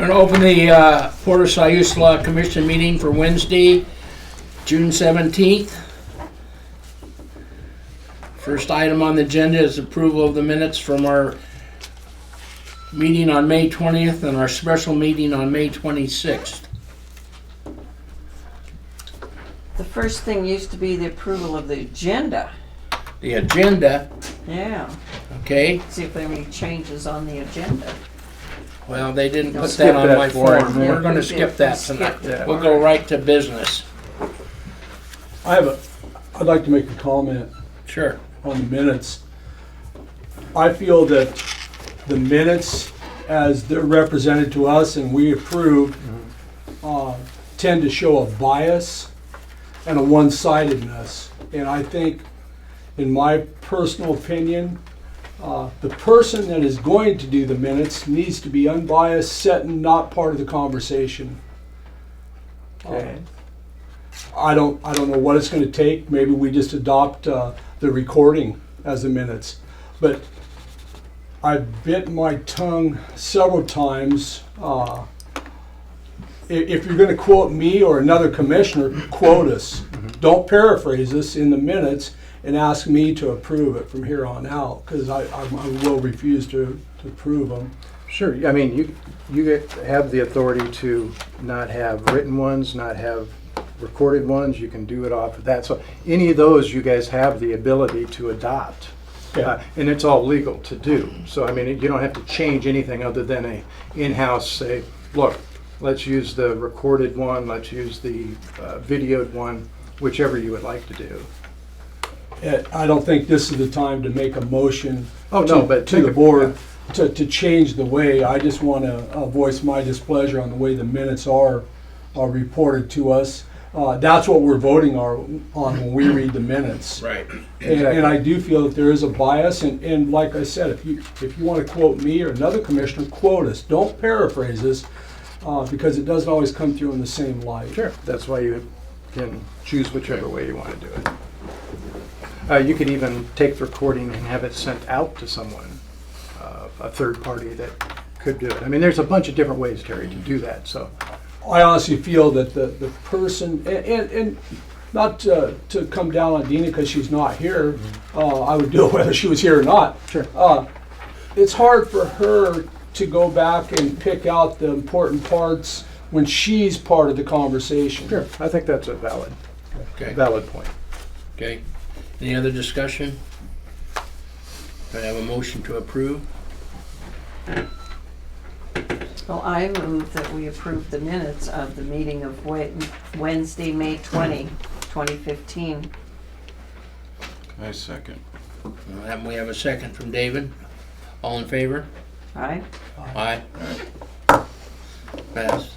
I'm going to open the Port of Siuslaw Commission meeting for Wednesday, June 17th. First item on the agenda is approval of the minutes from our meeting on May 20th and our special meeting on May 26th. The first thing used to be the approval of the agenda. The agenda, Yeah. okay, See if there are any changes on the agenda. well, they didn't put Skip that on that my form. form. Yeah, We're going to we skip did. that We tonight. skipped it. We'll go right to business. I'd like to make a comment Sure. on the minutes. I feel that the minutes, as they're represented to us and we approve, tend to show a bias and a one-sidedness. And I think, in my personal opinion, the person that is going to do the minutes needs to be unbiased, set, and not part of the conversation. Okay. I don't know what it's going to take. Maybe we just adopt the recording as the minutes. But I've bitten my tongue several times. If you're going to quote me or another commissioner, quote us. Don't paraphrase us in the minutes and ask me to approve it from here on out, because I will refuse to approve them. Sure, I mean, you have the authority to not have written ones, not have recorded ones, you can do it off of that. So any of those, you guys have the ability to adopt. Yeah. And it's all legal to do. So, I mean, you don't have to change anything other than a in-house say, look, let's use the recorded one, let's use the videoed one, whichever you would like to do. I don't think this is the time to make a motion Oh, no, but to the board to change the way. I just want to voice my displeasure on the way the minutes are reported to us. That's what we're voting on when we read the minutes. Right. And I do feel that there is a bias, and like I said, if you want to quote me or another commissioner, quote us. Don't paraphrase us, because it doesn't always come through in the same light. Sure, that's why you can choose whichever way you want to do it. You could even take the recording and have it sent out to someone, a third party that could do it. I mean, there's a bunch of different ways, Terry, to do that, so. I honestly feel that the person, and not to come down on Dina because she's not here, I would do it whether she was here or not. Sure. It's hard for her to go back and pick out the important parts when she's part of the conversation. Sure, I think that's a valid point. Okay. Any other discussion? Do I have a motion to approve? Well, I move that we approve the minutes of the meeting of Wednesday, May 20, 2015. I second. We have a second from David. All in favor? Aye? Aye. Passed.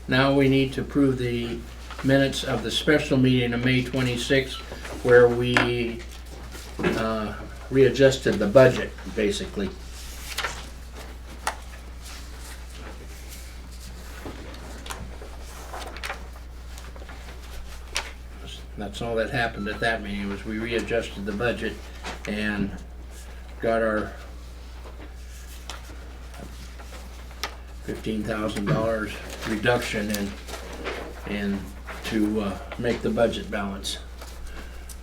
Now we need to approve the minutes of the special meeting of May 26th, where we readjusted the budget, basically. That's all that happened at that meeting, was we readjusted the budget and got our $15,000 reduction in to make the budget balance.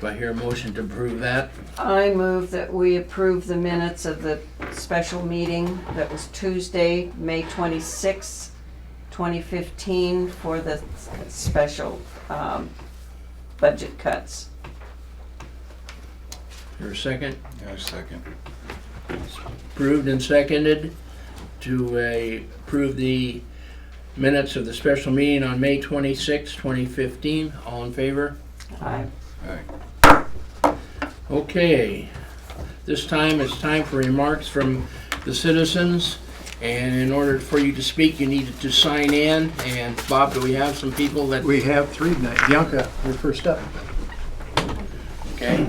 Do I hear a motion to approve that? I move that we approve the minutes of the special meeting that was Tuesday, May 26, 2015, for the special budget cuts. Hear a second? I second. Approved and seconded to approve the minutes of the special meeting on May 26, 2015. All in favor? Aye. Aye. Okay. This time it's time for remarks from the citizens. And in order for you to speak, you needed to sign in. And Bob, do we have some people that... We have three tonight. Bianca, you're first up. Okay.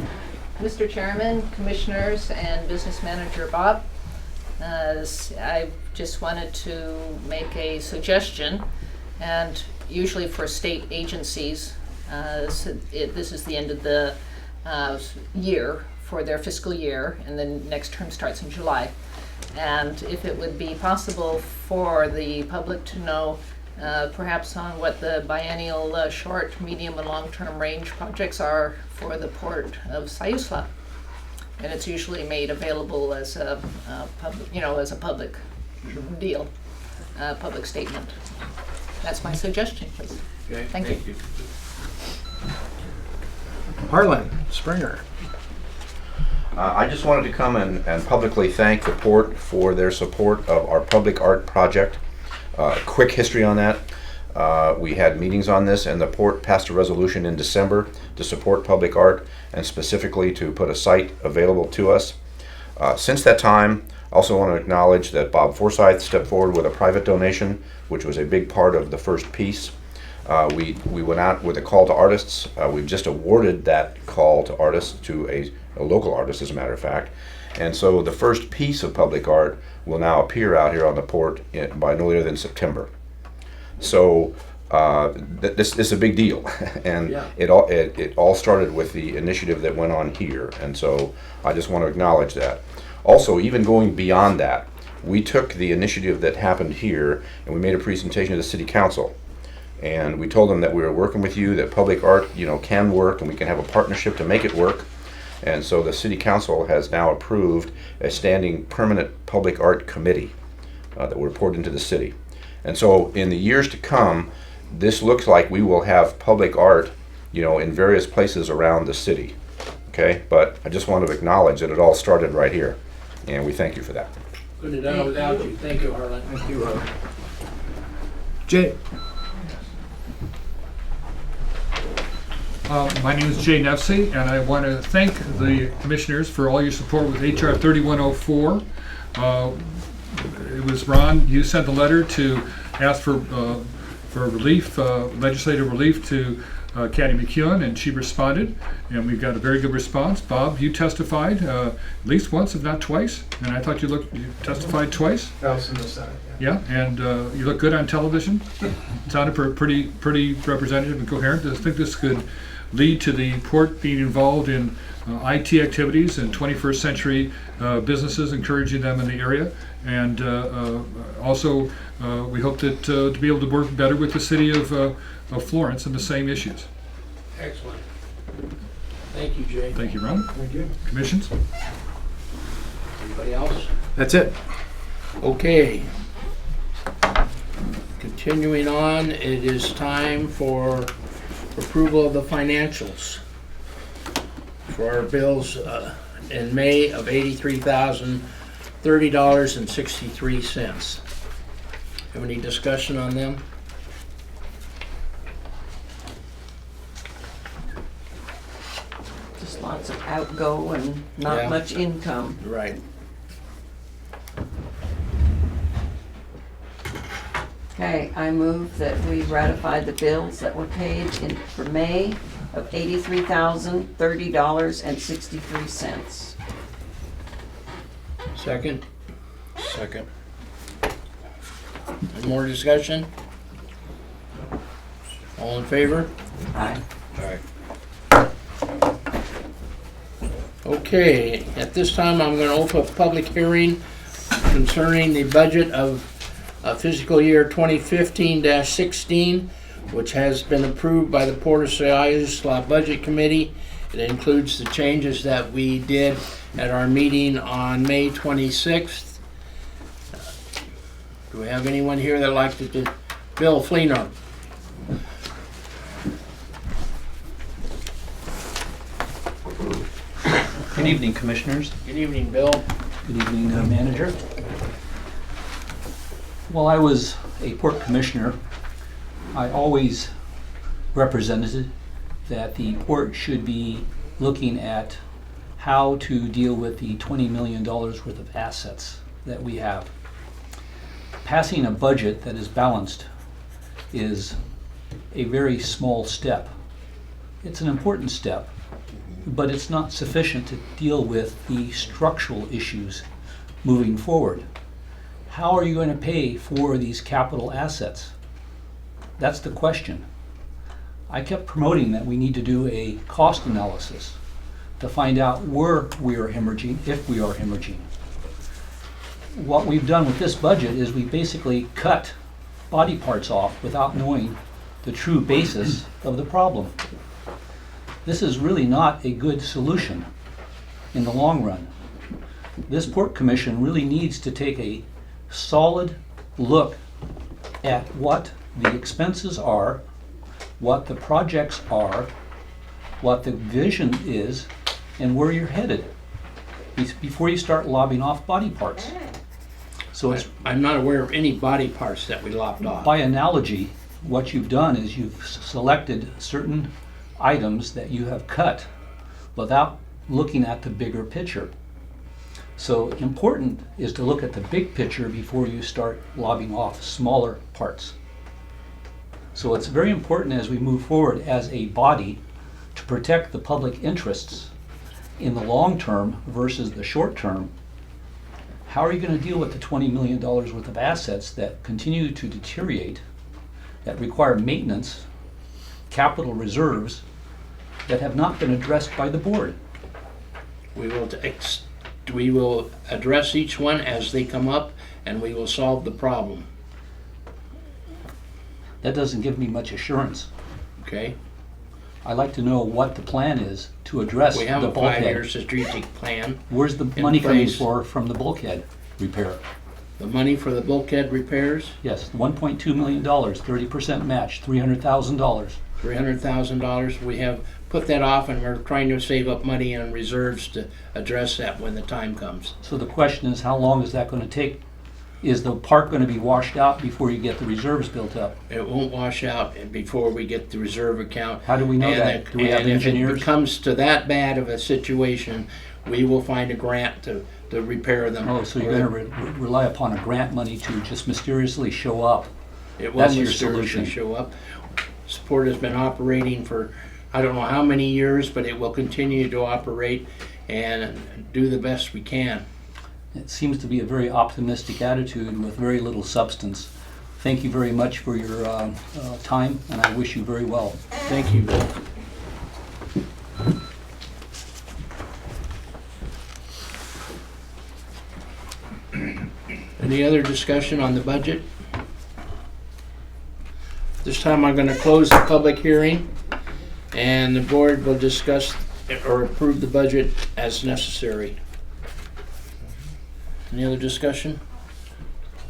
Mr. Chairman, Commissioners, and Business Manager Bob, I just wanted to make a suggestion, and usually for state agencies, this is the end of the year for their fiscal year, and then next term starts in July. And if it would be possible for the public to know perhaps on what the biennial short, medium, and long-term range projects are for the port of Siuslaw. And it's usually made available as a public, as a public deal, public statement. That's my suggestion, please. Okay, Thank you. Harlan Springer. I just wanted to come and publicly thank the port for their support of our public art project. Quick history on that. We had meetings on this, and the port passed a resolution in December to support public art and specifically to put a site available to us. Since that time, I also want to acknowledge that Bob Forsyth stepped forward with a private donation, which was a big part of the first piece. We went out with a call to artists. We've just awarded that call to artists to a local artist, as a matter of fact. And so the first piece of public art will now appear out here on the port by no later than September. So this is a big deal, and Yeah. it all started with the initiative that went on here, and so I just want to acknowledge that. Also, even going beyond that, we took the initiative that happened here and we made a presentation to the City Council, and we told them that we were working with you, that public art, can work, and we can have a partnership to make it work. And so the City Council has now approved a standing permanent public art committee that will report into the city. And so in the years to come, this looks like we will have public art, in various places around the city. Okay, but I just want to acknowledge that it all started right here, and we thank you for that. Couldn't have done it without you. Thank you, Harlan. Thank you, Rob. Jay. My name is Jay Nefsey, and I want to thank the commissioners for all your support with HR 3104. It was Ron, you sent the letter to ask for relief, legislative relief to Kathy McEwen, and she responded, and we've got a very good response. Bob, you testified at least once, if not twice, and I thought you testified twice. That was in the Senate. Yeah, and you look good on television. Sounded pretty representative and coherent. I think this could lead to the port being involved in IT activities and 21st century businesses, encouraging them in the area. And also, we hope that to be able to work better with the city of Florence on the same issues. Excellent. Thank you, Jay. Thank you, Ron. Thank you. Commissions? Anybody else? That's it. Okay. Continuing on, it is time for approval of the financials for our bills in May of $83,030.63. Have any discussion on them? Just lots of outgo and not Yeah. much income. Right. Okay, I move that we ratify the bills that were paid for May of $83,030.63. Second? Second. Any more discussion? All in favor? Aye. Okay, at this time, I'm going to open up a public hearing concerning the budget of fiscal year 2015-16, which has been approved by the Port of Siuslaw Budget Committee. It includes the changes that we did at our meeting on May 26th. Do we have anyone here that'd like to do? Bill Fleener. Good evening, Commissioners. Good evening, Bill. Good evening, Manager. While I was a Port Commissioner, I always represented that the Port should be looking at how to deal with the $20 million worth of assets that we have. Passing a budget that is balanced is a very small step. It's an important step, but it's not sufficient to deal with the structural issues moving forward. How are you going to pay for these capital assets? That's the question. I kept promoting that we need to do a cost analysis to find out where we are hemorrhaging, if we are hemorrhaging. what we've done with this budget is we basically cut body parts off without knowing the true basis of the problem. This is really not a good solution in the long run. This Port Commission really needs to take a solid look at what the expenses are, what the projects are, what the vision is, and where you're headed before you start lobbing off body parts. So it's, I'm not aware of any body parts that we lopped off. by analogy, what you've done is you've selected certain items that you have cut without looking at the bigger picture. So important is to look at the big picture before you start lobbing off smaller parts. So it's very important as we move forward as a body to protect the public interests in the long term versus the short term. How are you going to deal with the $20 million worth of assets that continue to deteriorate, that require maintenance, capital reserves, that have not been addressed by the board? We will address each one as they come up, and we will solve the problem, That doesn't give me much assurance. okay? I'd like to know what the plan is to address We have the a 5-year bulkhead. strategic plan. Where's the money coming place. from the bulkhead repair? The money for the bulkhead repairs, Yes, $1.2 million, 30% match, $300,000. $300,000. We have put that off, and we're trying to save up money in reserves to address that when the time comes. So the question is, how long is that going to take? Is the park going to be washed out before you get the reserves built up? It won't wash out before we get the reserve account. How do we know And that? Do we have and if it engineers? comes to that bad of a situation, we will find a grant to repair them. Oh, so you're going to rely upon a grant money to just mysteriously show up? It will That's your mysteriously solution. show up. Support has been operating for, I don't know how many years, but it will continue to operate and do the best we can. It seems to be a very optimistic attitude with very little substance. Thank you very much for your time, and I wish you very well. Thank you, Bill. Any other discussion on the budget? This time I'm going to close the public hearing, and the board will discuss or approve the budget as necessary. Any other discussion?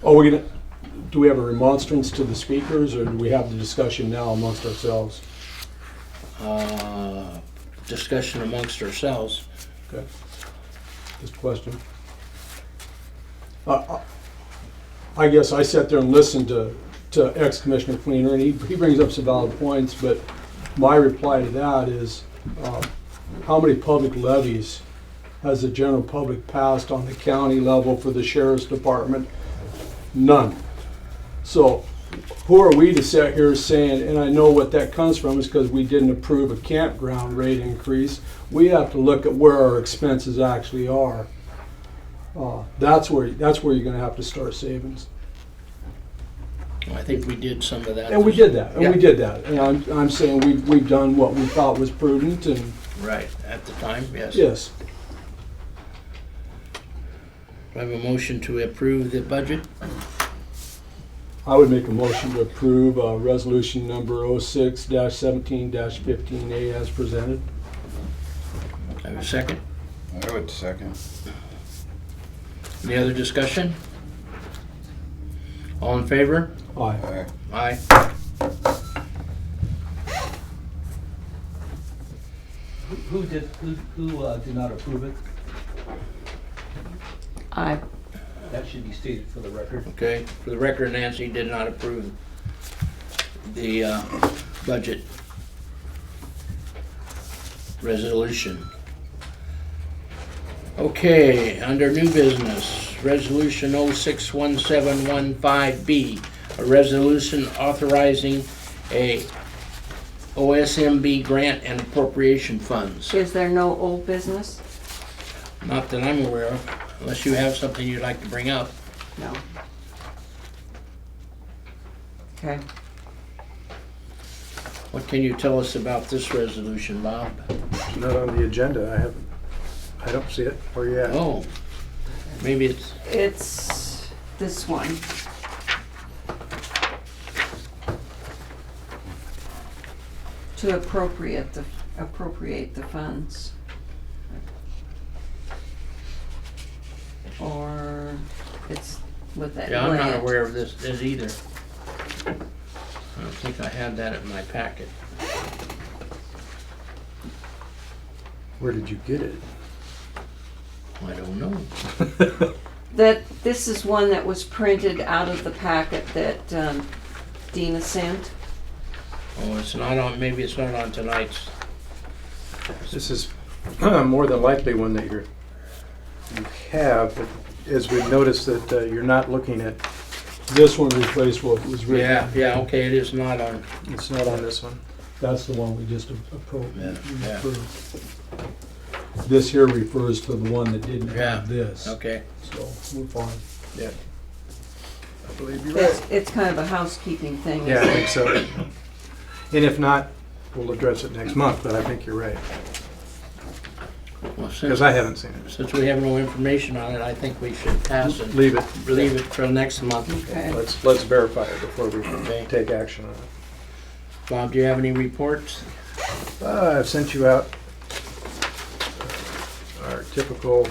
Oh, do we have a remonstrance to the speakers, or do we have the discussion now amongst ourselves? Discussion amongst ourselves. Okay. Just a question. I guess I sat there and listened to ex-Commissioner Cleaner, and he brings up some valid points, but my reply to that is, how many public levies has the general public passed on the county level for the sheriff's department? None. So who are we to sit here saying, and I know what that comes from is because we didn't approve a campground rate increase. We have to look at where our expenses actually are. That's where you're going to have to start savings. I think we did some of that. And we did that. And Yeah. we did that. And I'm saying we've done what we thought was prudent. And Right, at the time, yes. yes, Do I have a motion to approve the budget? I would make a motion to approve resolution number 06-17-15A as presented. I have a second. I would second. Any other discussion? All in favor? Aye. Aye. Aye. Who did not approve it? Aye. That should be stated for the record. Okay, for the record, Nancy did not approve the budget resolution. Okay, under new business, resolution 061715B, a resolution authorizing a OSMB grant and appropriation funds. Is there no old business? Not that I'm aware of, unless you have something you'd like to bring up. No. Okay. What can you tell us about this resolution, Bob? It's not on the agenda. I don't see it. Where you at? Oh, maybe it's, It's this one. To appropriate the funds. Or it's with that Yeah, I'm not grant. aware of this either. I don't think I had that in my packet. Where did you get it? I don't know. That, this is one that was printed out of the packet that Dina sent. Oh, it's not on, maybe it's not on tonight's. This is more than likely one that you have, but as we've noticed that you're not looking at, This one replaced what was written. Yeah, okay, it is not on. it's not on this one. That's the one we just approved. Yeah. This here refers to the one that didn't Yeah. have this, Okay. so we're fine. Yeah. I believe you're right. It's kind of a housekeeping thing. Yeah, I isn't think so. And if not, we'll address it next month, but I think you're right, Well, because I haven't seen it. since we have no information on it, I think we should pass and Leave it. leave it till next month. Okay. Let's verify it before we Okay. take action on it. Bob, do you have any reports? I've sent you out our typical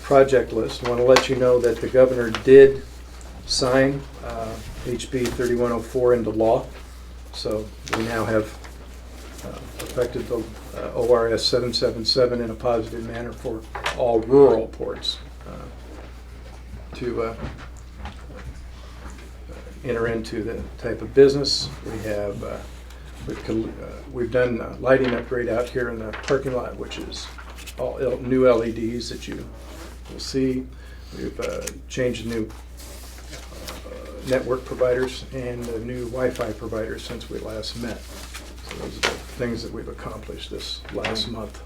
project list. I want to let you know that the governor did sign HB 3104 into law. So we now have affected the ORS 777 in a positive manner for all rural ports to enter into the type of business. We have we've done lighting upgrade out here in the parking lot, which is all new LEDs that you will see. We've changed new network providers and new Wi-Fi providers since we last met. So those are the things that we've accomplished this last month.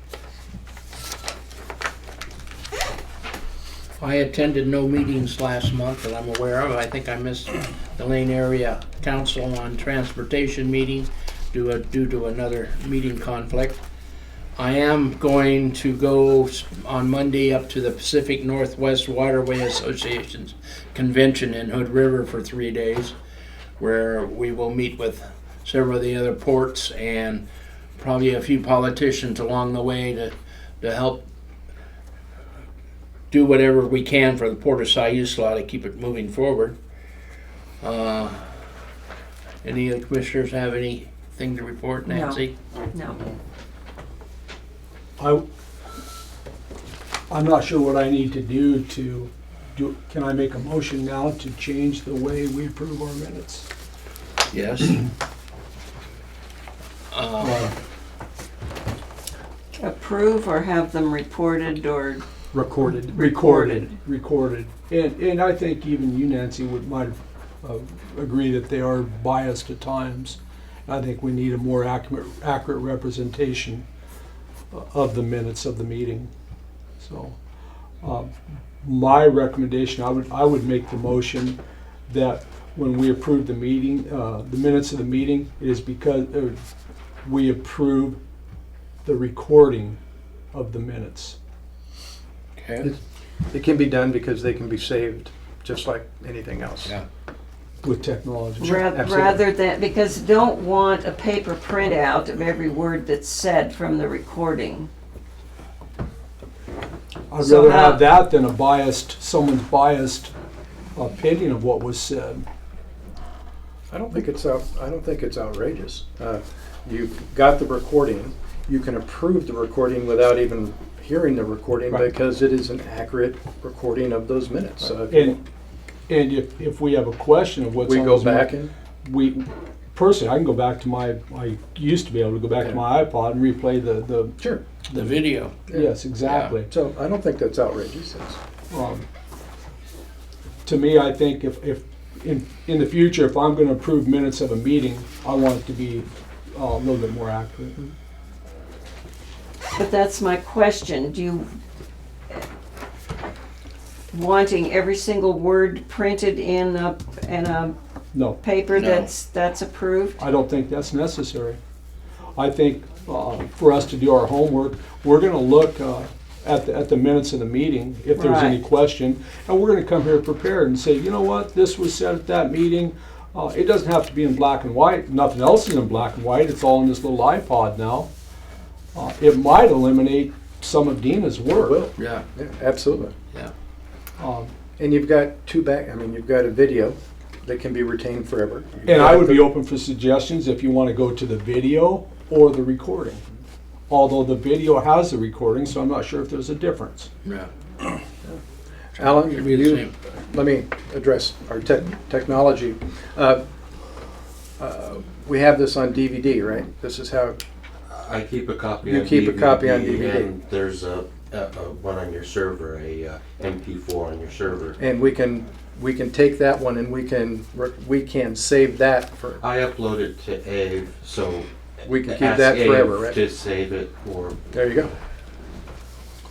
I attended no meetings last month that I'm aware of. I think I missed the Lane Area Council on Transportation meeting due to another meeting conflict. I am going to go on Monday up to the Pacific Northwest Waterway Association's convention in Hood River for 3 days, where we will meet with several of the other ports and probably a few politicians along the way to help do whatever we can for the Port of Siuslaw to keep it moving forward. Any of the commissioners have anything to report, No. Nancy? No. I'm not sure what I need to do. Can I make a motion now to change the way we approve our minutes? Yes. Approve or have them reported or Recorded. Recorded. And I think even you, Nancy, might agree that they are biased at times. I think we need a more accurate representation of the minutes of the meeting. So, my recommendation, I would make the motion that when we approve the meeting, the minutes of the meeting, it is because we approve the recording of the minutes. Okay. It can be done because they can be saved just like anything else. Yeah. With technology. Absolutely. rather than, because don't want a paper printout of every word that's said from the recording. I'd So rather how- have that than someone's biased opinion of what was said. I don't think it's outrageous. You've got the recording. You can approve the recording without even hearing the recording Right. because it is an accurate recording of those minutes. So if And if we have a question of what's we on go those back minutes, and personally, I can go back to I used to be able to go back to Okay. my iPod and replay the sure. The video. yes, exactly. So I don't think that's outrageous. To me, I think if in the future, if I'm going to approve minutes of a meeting, I want it to be a little bit more accurate. But that's my question. Do you, wanting every single word printed in a No, paper No. that's approved? I don't think that's necessary. I think for us to do our homework, we're going to look at the minutes of the meeting, if there's any Right. question. And we're gonna come here prepared and say, you know what, this was said at that meeting. It doesn't have to be in black and white. Nothing else is in black and white. It's all in this little iPod now. It might eliminate some of Dina's work. Will. Yeah, Yeah, absolutely. yeah. Um, And you've got you've got a video that can be retained forever. And I would be open for suggestions if you want to go to the video or the recording. Although the video has the recording, so I'm not sure if there's a difference. Yeah. Alan, Should be the same. let me address our technology. We have this on DVD, right? This is how, I keep a copy You on keep a DVD, copy on DVD. and there's a one on your server, a MP4 on your server. and we can take that one and we can save that for, I upload it to AVE, so we can keep ask that AVE forever, right? to save it, or There you go.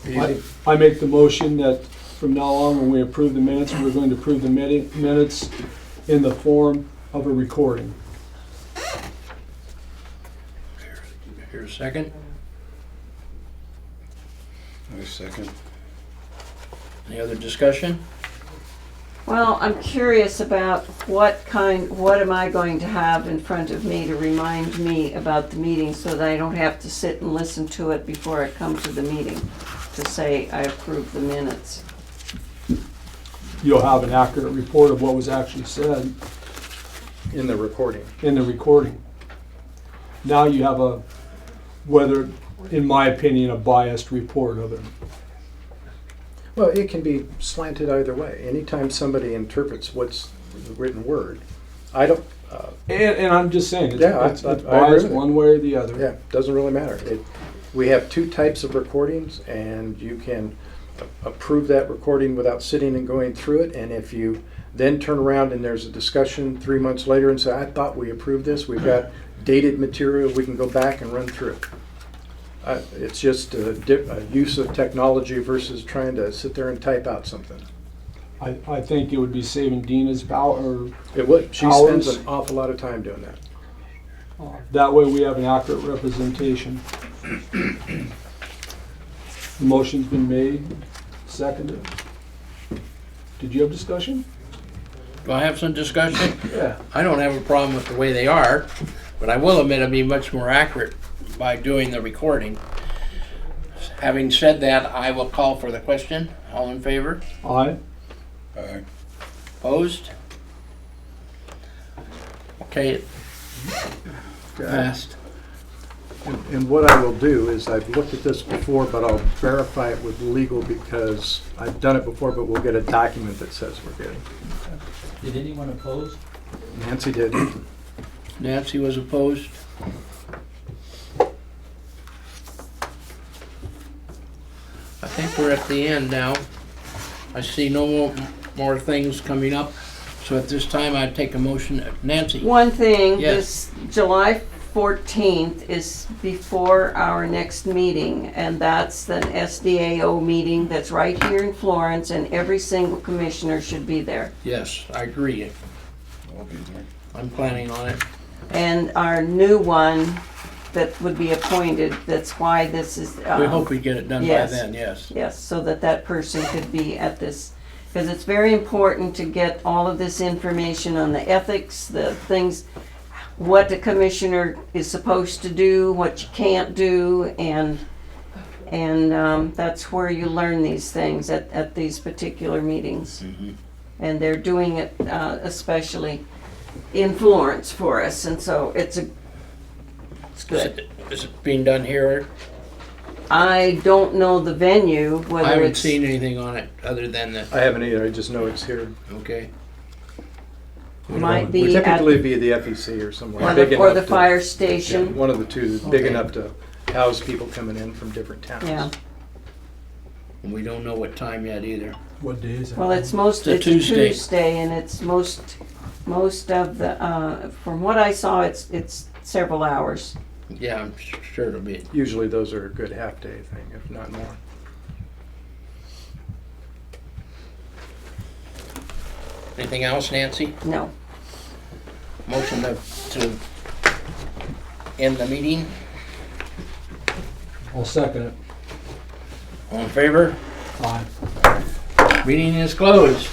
Easy. I make the motion that from now on, when we approve the minutes, we're going to approve the minutes in the form of a recording. Here's a second. I second. Any other discussion? Well, I'm curious about what am I going to have in front of me to remind me about the meeting so that I don't have to sit and listen to it before I come to the meeting to say I approve the minutes. You'll have an accurate report of what was actually said In the recording. in the recording. Now you have whether, in my opinion, a biased report of it. Well, it can be slanted either way. Anytime somebody interprets what's the written word, I don't, And I'm just saying, it's, Yeah, it's, I it's agree biased with it. one way or the other. yeah, doesn't really matter. We have two types of recordings, and you can approve that recording without sitting and going through it. And if you then turn around and there's a discussion 3 months later and say, I thought we approved this, we've got dated material, we can go back and run through it. It's just a use of technology versus trying to sit there and type out something. I think it would be saving Dina's power. It would. She spends Hours. an awful lot of time doing that. That way we have an accurate representation. The motion's been made, seconded. Did you have discussion? Do I have some discussion? Yeah. I don't have a problem with the way they are, but I will admit I'd be much more accurate by doing the recording. Having said that, I will call for the question. All in favor? Aye. Aye. Opposed? Okay, passed. And what I will do is, I've looked at this before, but I'll verify it with legal because I've done it before, but we'll get a document that says we're good. Did anyone oppose? Nancy did. Nancy was opposed. I think we're at the end now. I see no more things coming up. So at this time, I'd take a motion. Nancy? One thing, Yes. this July 14th is before our next meeting, and that's an SDAO meeting that's right here in Florence, and every single commissioner should be there. Yes, I agree. I'll be there. I'm planning on it. And our new one that would be appointed, that's why this is. We hope we get it done by yes. then, yes. Yes, so that person could be at this, because it's very important to get all of this information on the ethics, the things, what the commissioner is supposed to do, what you can't do, and that's where you learn these things at these particular meetings. Mhm. And they're doing it especially in Florence for us, and so it's good. Is it being done here? I don't know the venue, I whether haven't it's. seen anything on it other than the, I haven't either, I just know it's here. okay. Might Would be at, typically be the FEC or somewhere or big the, or the enough to- fire yeah, station. one of the two, that's big Okay. enough to house people coming in from different towns. Yeah, And we don't know what time yet either. What day is it? well, it's It's a Tuesday. and it's most of the, from what I saw, it's several hours. Yeah, I'm sure it'll be. Usually those are a good half-day thing, if not more. Anything else, Nancy? No, Motion to end the meeting? I'll second it. All in favor? Aye. Meeting is closed.